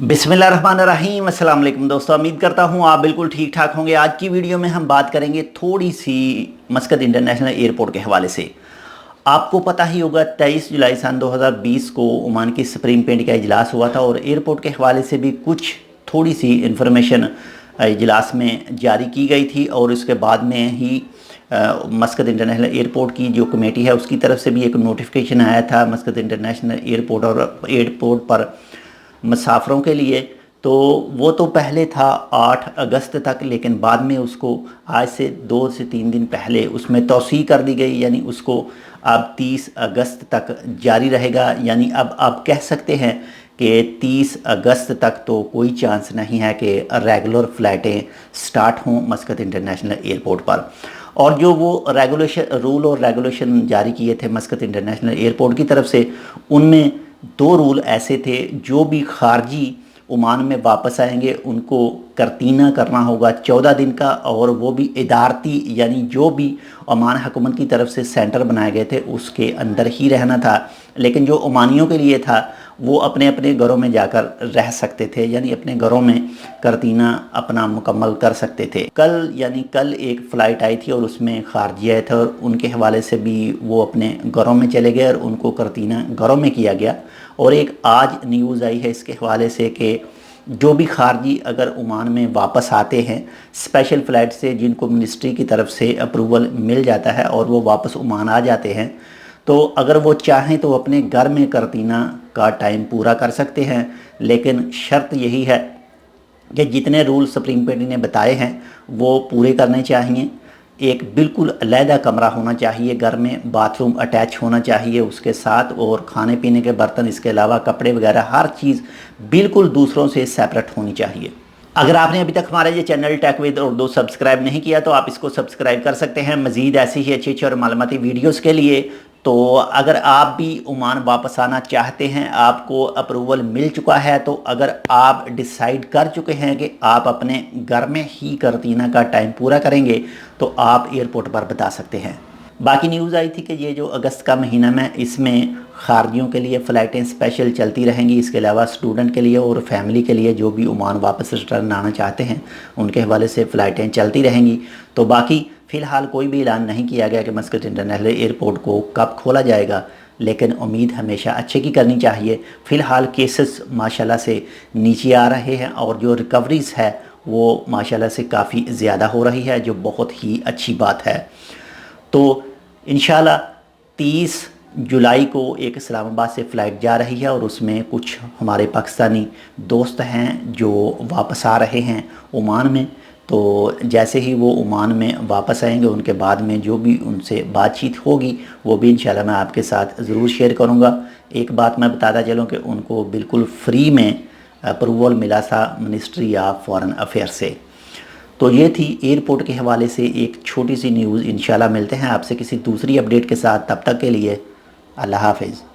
बिस्मिल्लाहिर्रहमानिर्रहीम अस्सलाम वालेकुम दोस्तों, उम्मीद करता हूँ आप बिल्कुल ठीक ठाक होंगे। आज की वीडियो में हम बात करेंगे थोड़ी सी मस्कत इंटरनेशनल एयरपोर्ट के हवाले से। आपको पता ही होगा 23 जुलाई सन 2020 को ओमान की सुप्रीम पेंट का इजलास हुआ था और एयरपोर्ट के हवाले से भी कुछ थोड़ी सी इंफॉर्मेशन इजलास में जारी की गई थी और उसके बाद में ही मस्कत इंटरनेशनल एयरपोर्ट की जो कमेटी है उसकी तरफ से भी एक नोटिफिकेशन आया था मस्कत इंटरनेशनल एयरपोर्ट और एयरपोर्ट पर मुसाफरों के लिए। तो वो तो पहले था 8 अगस्त तक, लेकिन बाद में उसको आज से 2 से 3 दिन पहले उसमें तौसीह कर दी गई, यानी उसको अब 30 अगस्त तक जारी रहेगा। यानी अब आप कह सकते हैं कि 30 अगस्त तक तो कोई चांस नहीं है कि रेगुलर फ़्लाइटें स्टार्ट हों मस्कत इंटरनेशनल एयरपोर्ट पर। और जो वो रूल और रेगुलेशन जारी किए थे मस्कत इंटरनेशनल एयरपोर्ट की तरफ से, उनमें 2 रूल ऐसे थे, जो भी खारजी ओमान में वापस आएंगे उनको करतीना करना होगा 14 दिन का, और वो भी इदारती, यानी जो भी ओमान हुकूमत की तरफ से सेंटर बनाए गए थे उसके अंदर ही रहना था। लेकिन जो ओमानियों के लिए था वो अपने अपने घरों में जाकर रह सकते थे, यानी अपने घरों में करतीना अपना मुकम्मल कर सकते थे। कल एक फ़्लाइट आई थी और उसमें खारजी आए थे और उनके हवाले से भी वो अपने घरों में चले गए और उनको करतीना घरों में किया गया। और एक आज न्यूज़ आई है इसके हवाले से कि जो भी खारजी अगर ओमान में वापस आते हैं स्पेशल फ़्लाइट से, जिनको मिनिस्ट्री की तरफ से अप्रूवल मिल जाता है और वो वापस ओमान आ जाते हैं, तो अगर वो चाहें तो अपने घर में करतीना का टाइम पूरा कर सकते हैं। लेकिन शर्त यही है कि जितने रूल सुप्रीम पेंट ने बताए हैं वो पूरे करने चाहिए। एक बिल्कुल अलहदा कमरा होना चाहिए, घर में बाथरूम अटैच होना चाहिए उसके साथ, और खाने पीने के बर्तन, इसके अलावा कपड़े वगैरह हर चीज़ बिल्कुल दूसरों से सेपरेट होनी चाहिए। अगर आपने अभी तक हमारा ये channel tech with Urdu subscribe नहीं किया तो आप इसको सब्सक्राइब कर सकते हैं मज़ीद ऐसी ही अच्छी और मालूमाती वीडियोज़ के लिए। तो अगर आप भी ओमान वापस आना चाहते हैं, आपको अप्रूवल मिल चुका है, तो अगर आप डिसाइड कर चुके हैं कि आप अपने घर में ही करतीना का टाइम पूरा करेंगे, तो आप एयरपोर्ट पर बता सकते हैं। बाकी न्यूज़ आई थी कि ये जो अगस्त का महीना में, इसमें खारजियों के लिए फ़्लाइटें स्पेशल चलती रहेंगी। इसके अलावा स्टूडेंट के लिए और फैमिली के लिए जो भी ओमान वापस रिटर्न आना चाहते हैं उनके हवाले से फ़्लाइटें चलती रहेंगी। तो बाकी फ़िलहाल कोई भी ऐलान नहीं किया गया कि मस्कत इंटरनेशनल एयरपोर्ट को कब खोला जाएगा, लेकिन उम्मीद हमेशा अच्छे की करनी चाहिए। फ़िलहाल केसेस माशाल्लाह से नीचे आ रहे हैं और जो रिकवरीज़ है वो माशाल्लाह से काफ़ी ज़्यादा हो रही है, जो बहुत ही अच्छी बात है। तो इंशाल्लाह 30 जुलाई को एक इस्लामाबाद से फ़्लाइट जा रही है और उसमें कुछ हमारे पाकिस्तानी दोस्त हैं जो वापस आ रहे हैं ओमान में। तो जैसे ही वो ओमान में वापस आएंगे उनके बाद में जो भी उनसे बातचीत होगी वो भी इंशाल्लाह मैं आपके साथ ज़रूर शेयर करूँगा। एक बात मैं बताता चलूँ कि उनको बिल्कुल फ्री में अप्रूवल मिला था मिनिस्ट्री ऑफ फॉरेन अफेयर से। तो ये थी एयरपोर्ट के हवाले से एक छोटी सी न्यूज़। इंशाल्लाह मिलते हैं आपसे किसी दूसरी अपडेट के साथ, तब तक के लिए अल्लाह हाफ़िज़।